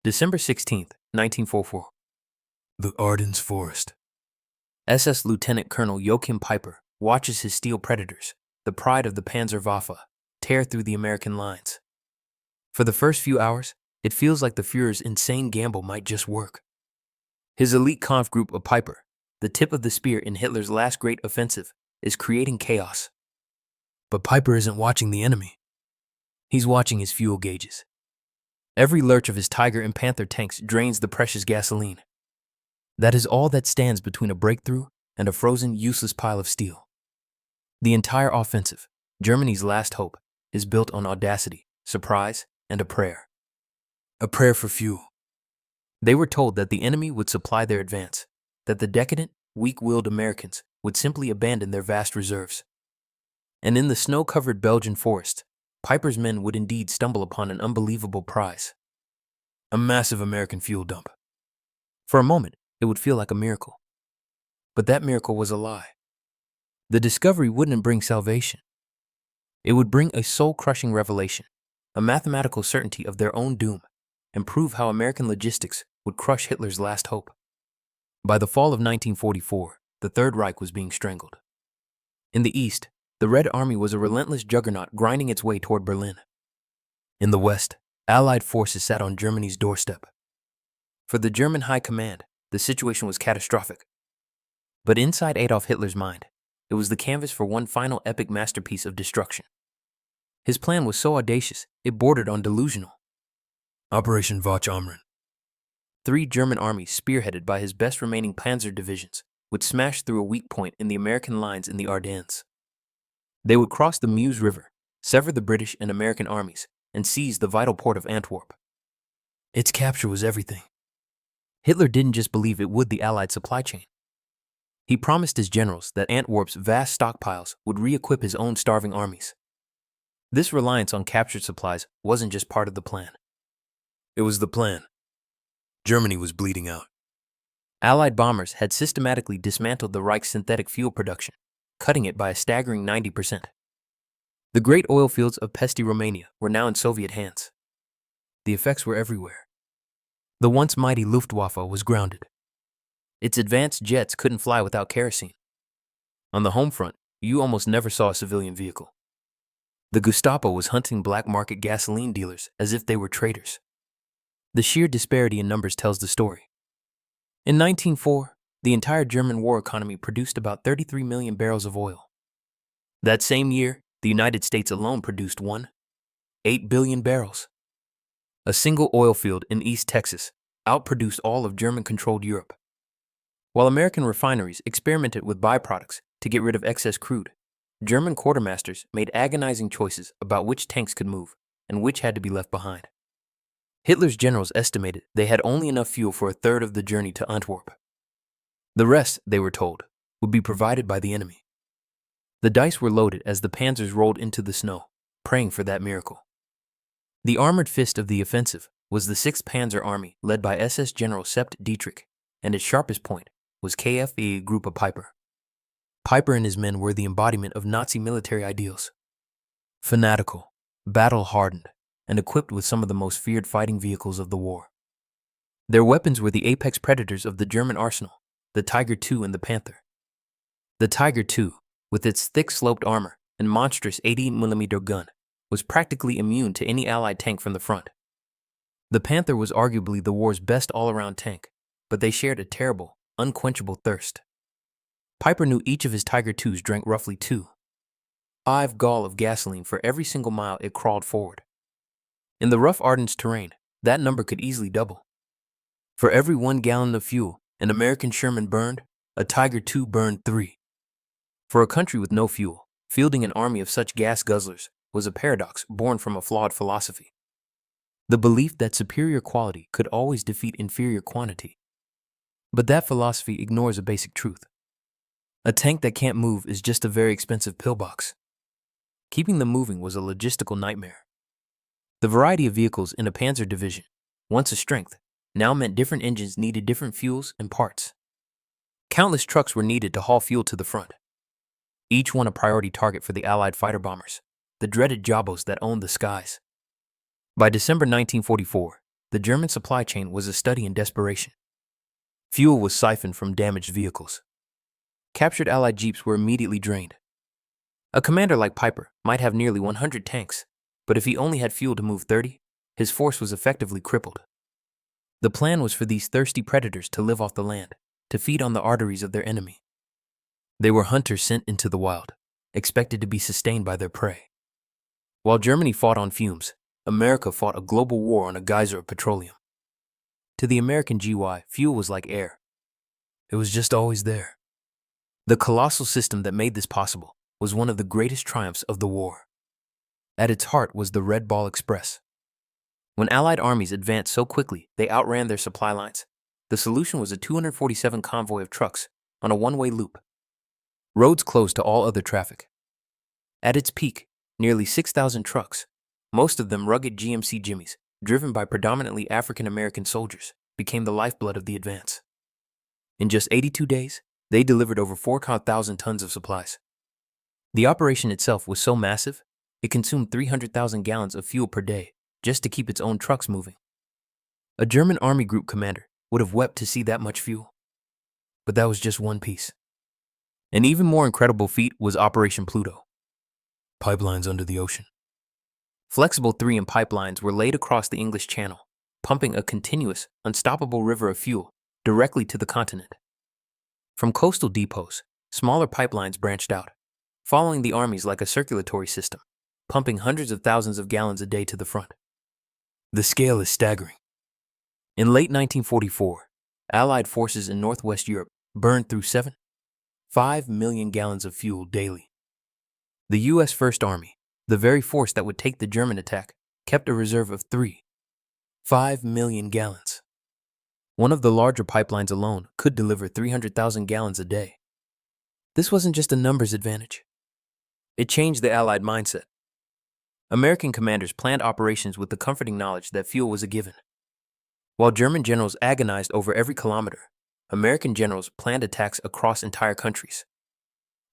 December 16th, 1944. The Ardennes Forest. SS Lieutenant Colonel Joachim Peiper watches his steel predators, the pride of the Panzerwaffe, tear through the American lines. For the first few hours, it feels like the Führer's insane gamble might just work. His elite conf group of Peiper, the tip of the spear in Hitler's last great offensive, is creating chaos. But Peiper isn't watching the enemy. He's watching his fuel gauges. Every lurch of his Tiger and Panther tanks drains the precious gasoline. That is all that stands between a breakthrough and a frozen, useless pile of steel. The entire offensive, Germany's last hope, is built on audacity, surprise, and a prayer. A prayer for fuel. They were told that the enemy would supply their advance, that the decadent, weak-willed Americans would simply abandon their vast reserves. And in the snow-covered Belgian forest, Peiper's men would indeed stumble upon an unbelievable prize. A massive American fuel dump. For a moment, it would feel like a miracle. But that miracle was a lie. The discovery wouldn't bring salvation. It would bring a soul-crushing revelation, a mathematical certainty of their own doom, and prove how American logistics would crush Hitler's last hope. By the fall of 1944, the Third Reich was being strangled. In the East, the Red Army was a relentless juggernaut grinding its way toward Berlin. In the West, Allied forces sat on Germany's doorstep. For the German High Command, the situation was catastrophic. But inside Adolf Hitler's mind, it was the canvas for one final epic masterpiece of destruction. His plan was so audacious, it bordered on delusional. Operation Wach Amren. 3 German armies, spearheaded by his best remaining panzer divisions, would smash through a weak point in the American lines in the Ardennes. They would cross the Meuse River, sever the British and American armies, and seize the vital port of Antwerp. Its capture was everything. Hitler didn't just believe it would the Allied supply chain. He promised his generals that Antwerp's vast stockpiles would re-equip his own starving armies. This reliance on captured supplies wasn't just part of the plan. It was the plan. Germany was bleeding out. Allied bombers had systematically dismantled the Reich's synthetic fuel production, cutting it by a staggering 90%. The great oil fields of pesty Romania were now in Soviet hands. The effects were everywhere. The once mighty Luftwaffe was grounded. Its advanced jets couldn't fly without kerosene. On the home front, you almost never saw a civilian vehicle. The Gestapo was hunting black market gasoline dealers as if they were traitors. The sheer disparity in numbers tells the story. In 1904, the entire German war economy produced about 33 million barrels of oil. That same year, the United States alone produced 8 billion barrels. A single oil field in East Texas outproduced all of German-controlled Europe. While American refineries experimented with byproducts to get rid of excess crude, German quartermasters made agonizing choices about which tanks could move and which had to be left behind. Hitler's generals estimated they had only enough fuel for a third of the journey to Antwerp. The rest, they were told, would be provided by the enemy. The dice were loaded as the panzers rolled into the snow, praying for that miracle. The armored fist of the offensive was the 6th Panzer Army led by SS General Sept Dietrich, and its sharpest point was KFE Group of Peiper. Peiper and his men were the embodiment of Nazi military ideals. Fanatical, battle-hardened, and equipped with some of the most feared fighting vehicles of the war. Their weapons were the apex predators of the German arsenal, the Tiger II and the Panther. The Tiger II, with its thick sloped armor and monstrous 80mm gun, was practically immune to any Allied tank from the front. The Panther was arguably the war's best all-around tank, but they shared a terrible, unquenchable thirst. Peiper knew each of his Tiger IIs drank roughly 2.5 gall of gasoline for every single mile it crawled forward. In the rough Ardennes terrain, that number could easily double. For every 1 gallon of fuel an American Sherman burned, a Tiger II burned 3. For a country with no fuel, fielding an army of such gas guzzlers was a paradox born from a flawed philosophy. The belief that superior quality could always defeat inferior quantity. But that philosophy ignores a basic truth. A tank that can't move is just a very expensive pillbox. Keeping them moving was a logistical nightmare. The variety of vehicles in a panzer division, once a strength, now meant different engines needed different fuels and parts. Countless trucks were needed to haul fuel to the front. Each one a priority target for the Allied fighter bombers, the dreaded Jabos that owned the skies. By December 1944, The German supply chain was a study in desperation. Fuel was siphoned from damaged vehicles. Captured Allied jeeps were immediately drained. A commander like Peiper might have nearly 100 tanks, but if he only had fuel to move 30, his force was effectively crippled. The plan was for these thirsty predators to live off the land, to feed on the arteries of their enemy. They were hunters sent into the wild, expected to be sustained by their prey. While Germany fought on fumes, America fought a global war on a geyser of petroleum. To the American GY, fuel was like air. It was just always there. The colossal system that made this possible was one of the greatest triumphs of the war. At its heart was the Red Ball Express. When Allied armies advanced so quickly they outran their supply lines, the solution was a 247 convoy of trucks on a one-way loop. Roads closed to all other traffic. At its peak, nearly 6,000 trucks, most of them rugged GMC Jimmies, driven by predominantly African-American soldiers, became the lifeblood of the advance. In just 82 days, they delivered over 4,000 tons of supplies. The operation itself was so massive, it consumed 300,000 gallons of fuel per day just to keep its own trucks moving. A German army group commander would have wept to see that much fuel. But that was just one piece. An even more incredible feat was Operation Pluto. Pipelines under the ocean. Flexible 3M pipelines were laid across the English Channel, pumping a continuous, unstoppable river of fuel directly to the continent. From coastal depots, smaller pipelines branched out, following the armies like a circulatory system, pumping hundreds of thousands of gallons a day to the front. The scale is staggering. In late 1944, Allied forces in Northwest Europe burned through 5 million gallons of fuel daily. The U.S. First Army, the very force that would take the German attack, kept a reserve of 5 million gallons. One of the larger pipelines alone could deliver 300,000 gallons a day. This wasn't just a numbers advantage. It changed the Allied mindset. American commanders planned operations with the comforting knowledge that fuel was a given. While German generals agonized over every kilometer, American generals planned attacks across entire countries.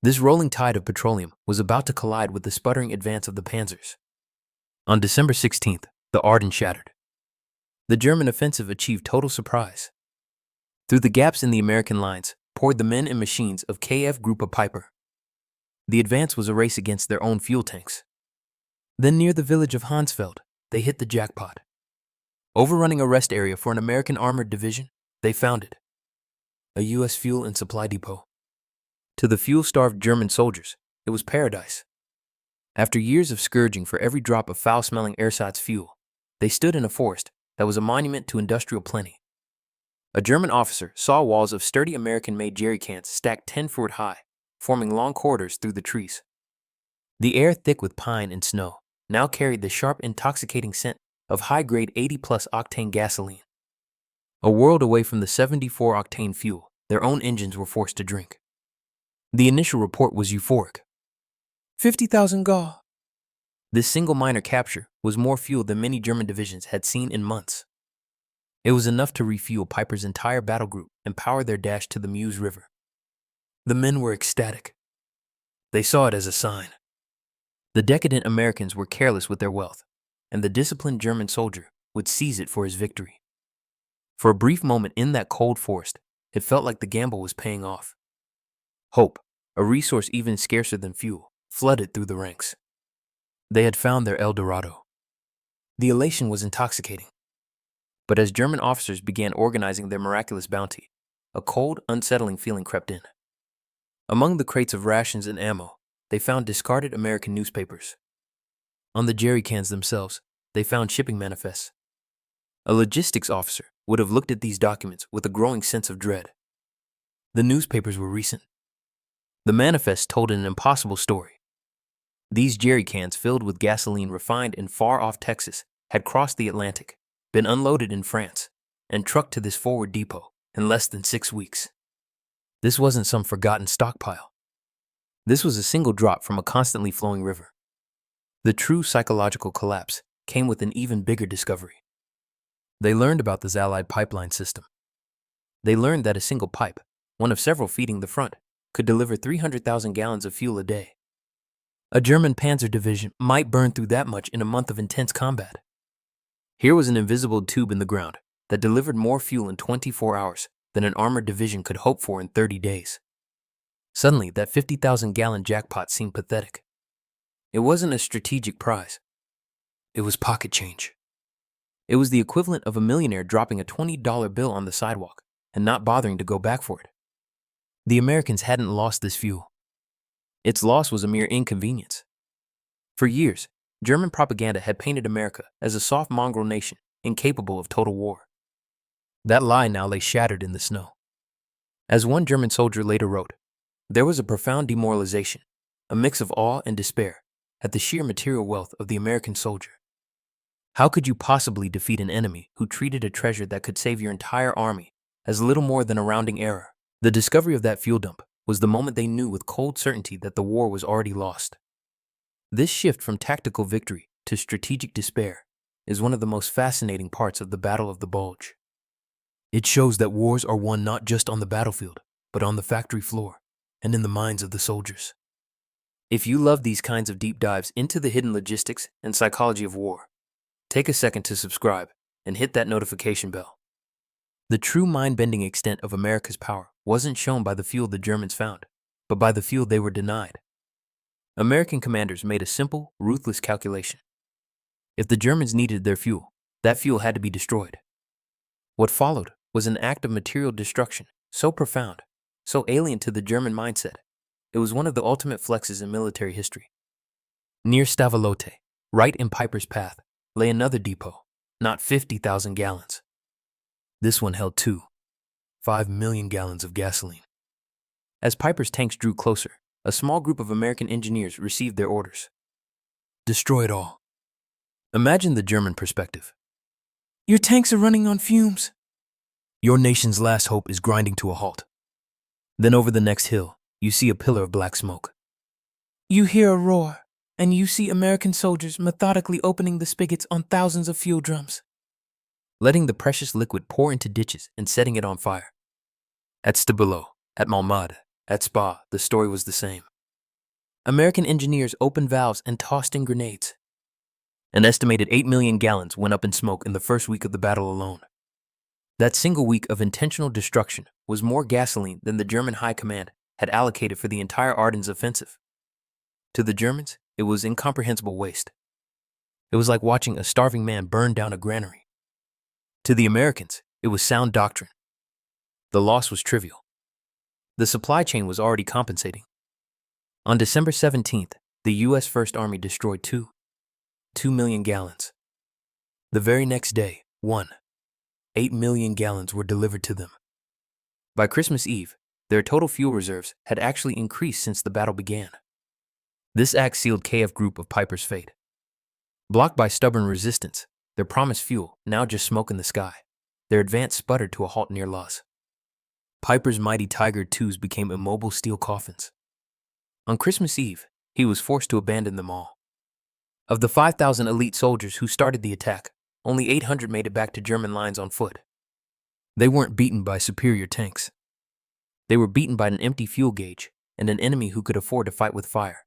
This rolling tide of petroleum was about to collide with the sputtering advance of the panzers. On December 16th, the Ardennes shattered. The German offensive achieved total surprise. Through the gaps in the American lines poured the men and machines of KF Group of Peiper. The advance was a race against their own fuel tanks. Then near the village of Hansfeld, they hit the jackpot. Overrunning a rest area for an American armored division, they found it. A U.S. fuel and supply depot. To the fuel-starved German soldiers, it was paradise. After years of scourging for every drop of foul-smelling ersatz fuel, they stood in a forest that was a monument to industrial plenty. A German officer saw walls of sturdy American-made jerry cans stacked 10 foot high, forming long corridors through the trees. The air, thick with pine and snow, now carried the sharp, intoxicating scent of high-grade 80-plus octane gasoline. A world away from the 74-octane fuel their own engines were forced to drink. The initial report was euphoric. 50,000 gall. This single minor capture was more fuel than many German divisions had seen in months. It was enough to refuel Peiper's entire battle group and power their dash to the Meuse River. The men were ecstatic. They saw it as a sign. The decadent Americans were careless with their wealth, and the disciplined German soldier would seize it for his victory. For a brief moment in that cold forest, it felt like the gamble was paying off. Hope, a resource even scarcer than fuel, flooded through the ranks. They had found their El Dorado. The elation was intoxicating. But as German officers began organizing their miraculous bounty, a cold, unsettling feeling crept in. Among the crates of rations and ammo, they found discarded American newspapers. On the jerry cans themselves, they found shipping manifests. A logistics officer would have looked at these documents with a growing sense of dread. The newspapers were recent. The manifests told an impossible story. These jerry cans filled with gasoline refined in far-off Texas had crossed the Atlantic, been unloaded in France, and trucked to this forward depot in less than 6 weeks. This wasn't some forgotten stockpile. This was a single drop from a constantly flowing river. The true psychological collapse came with an even bigger discovery. They learned about this Allied pipeline system. They learned that a single pipe, one of several feeding the front, could deliver 300,000 gallons of fuel a day. A German panzer division might burn through that much in a month of intense combat. Here was an invisible tube in the ground that delivered more fuel in 24 hours than an armored division could hope for in 30 days. Suddenly, that 50,000-gallon jackpot seemed pathetic. It wasn't a strategic prize. It was pocket change. It was the equivalent of a millionaire dropping a $20 bill on the sidewalk and not bothering to go back for it. The Americans hadn't lost this fuel. Its loss was a mere inconvenience. For years, German propaganda had painted America as a soft mongrel nation incapable of total war. That lie now lay shattered in the snow. As one German soldier later wrote, there was a profound demoralization, a mix of awe and despair, at the sheer material wealth of the American soldier. How could you possibly defeat an enemy who treated a treasure that could save your entire army as little more than a rounding error? The discovery of that fuel dump was the moment they knew with cold certainty that the war was already lost. This shift from tactical victory to strategic despair is one of the most fascinating parts of the Battle of the Bulge. It shows that wars are won not just on the battlefield, but on the factory floor and in the minds of the soldiers. If you love these kinds of deep dives into the hidden logistics and psychology of war, take a second to subscribe and hit that notification bell. The true mind-bending extent of America's power wasn't shown by the fuel the Germans found, but by the fuel they were denied. American commanders made a simple, ruthless calculation. If the Germans needed their fuel, that fuel had to be destroyed. What followed was an act of material destruction so profound, so alien to the German mindset, it was one of the ultimate flexes in military history. Near Stavolote, right in Peiper's path, lay another depot, not 50,000 gallons. This one held 5 million gallons of gasoline. As Peiper's tanks drew closer, a small group of American engineers received their orders. Destroy it all. Imagine the German perspective. Your tanks are running on fumes. Your nation's last hope is grinding to a halt. Then over the next hill, you see a pillar of black smoke. You hear a roar, and you see American soldiers methodically opening the spigots on thousands of fuel drums, letting the precious liquid pour into ditches and setting it on fire. At Stabilo, at Malmade, at Spa, the story was the same. American engineers opened valves and tossed in grenades. An estimated 8 million gallons went up in smoke in the first week of the battle alone. That single week of intentional destruction was more gasoline than the German high command had allocated for the entire Ardennes offensive. To the Germans, it was incomprehensible waste. It was like watching a starving man burn down a granary. To the Americans, it was sound doctrine. The loss was trivial. The supply chain was already compensating. On December 17th, the U.S. First Army destroyed 2 million gallons. The very next day, 8 million gallons were delivered to them. By Christmas Eve, their total fuel reserves had actually increased since the battle began. This act sealed KF Group of Peiper's fate. Blocked by stubborn resistance, their promised fuel now just smoke in the sky, their advance sputtered to a halt near Laz. Peiper's mighty Tiger IIs became immobile steel coffins. On Christmas Eve, he was forced to abandon them all. Of the 5,000 elite soldiers who started the attack, only 800 made it back to German lines on foot. They weren't beaten by superior tanks. They were beaten by an empty fuel gauge and an enemy who could afford to fight with fire.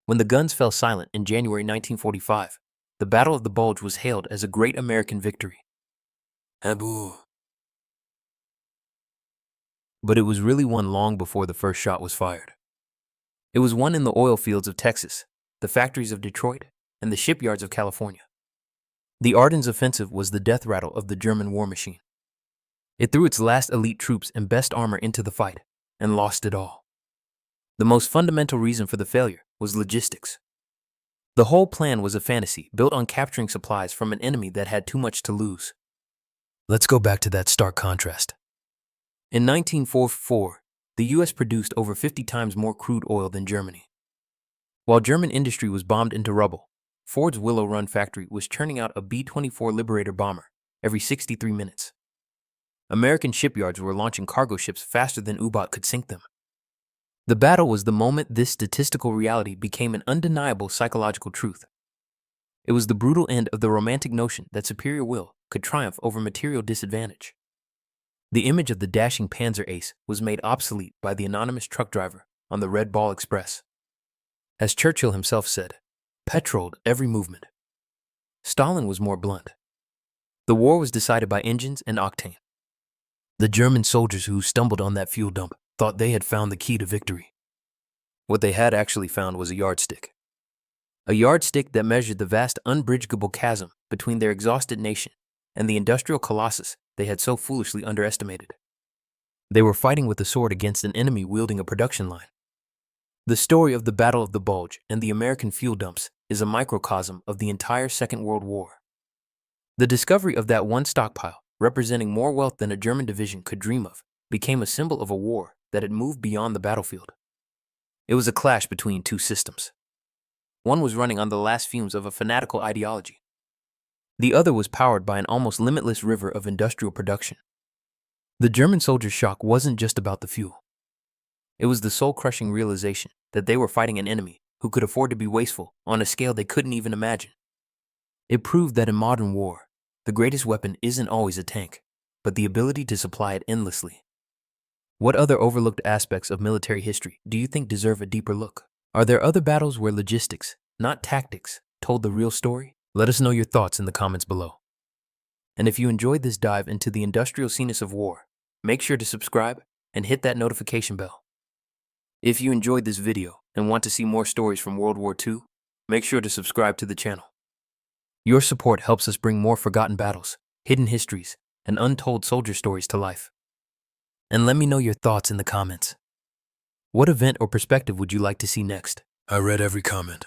When the guns fell silent in January 1945, the Battle of the Bulge was hailed as a great American victory. Abu. But it was really won long before the first shot was fired. It was won in the oil fields of Texas, the factories of Detroit, and the shipyards of California. The Ardennes offensive was the death rattle of the German war machine. It threw its last elite troops and best armor into the fight, and lost it all. The most fundamental reason for the failure was logistics. The whole plan was a fantasy built on capturing supplies from an enemy that had too much to lose. Let's go back to that stark contrast. In 1944, the U.S. produced over 50 times more crude oil than Germany. While German industry was bombed into rubble, Ford's Willow Run factory was churning out a B-24 Liberator bomber every 63 minutes. American shipyards were launching cargo ships faster than U-boat could sink them. The battle was the moment this statistical reality became an undeniable psychological truth. It was the brutal end of the romantic notion that superior will could triumph over material disadvantage. The image of the dashing Panzer ace was made obsolete by the anonymous truck driver on the Red Ball Express. As Churchill himself said, petroled every movement. Stalin was more blunt. The war was decided by engines and octane. The German soldiers who stumbled on that fuel dump thought they had found the key to victory. What they had actually found was a yardstick. A yardstick that measured the vast unbridgeable chasm between their exhausted nation and the industrial colossus they had so foolishly underestimated. They were fighting with a sword against an enemy wielding a production line. The story of the Battle of the Bulge and the American fuel dumps is a microcosm of the entire Second World War. The discovery of that one stockpile, representing more wealth than a German division could dream of, became a symbol of a war that had moved beyond the battlefield. It was a clash between two systems. One was running on the last fumes of a fanatical ideology. The other was powered by an almost limitless river of industrial production. The German soldiers' shock wasn't just about the fuel. It was the soul-crushing realization that they were fighting an enemy who could afford to be wasteful on a scale they couldn't even imagine. It proved that in modern war, the greatest weapon isn't always a tank, but the ability to supply it endlessly. What other overlooked aspects of military history do you think deserve a deeper look? Are there other battles where logistics, not tactics, told the real story? Let us know your thoughts in the comments below. And if you enjoyed this dive into the industrial scenes of war, make sure to subscribe and hit that notification bell. If you enjoyed this video and want to see more stories from World War II, make sure to subscribe to the channel. Your support helps us bring more forgotten battles, hidden histories, and untold soldier stories to life. And let me know your thoughts in the comments. What event or perspective would you like to see next? I read every comment.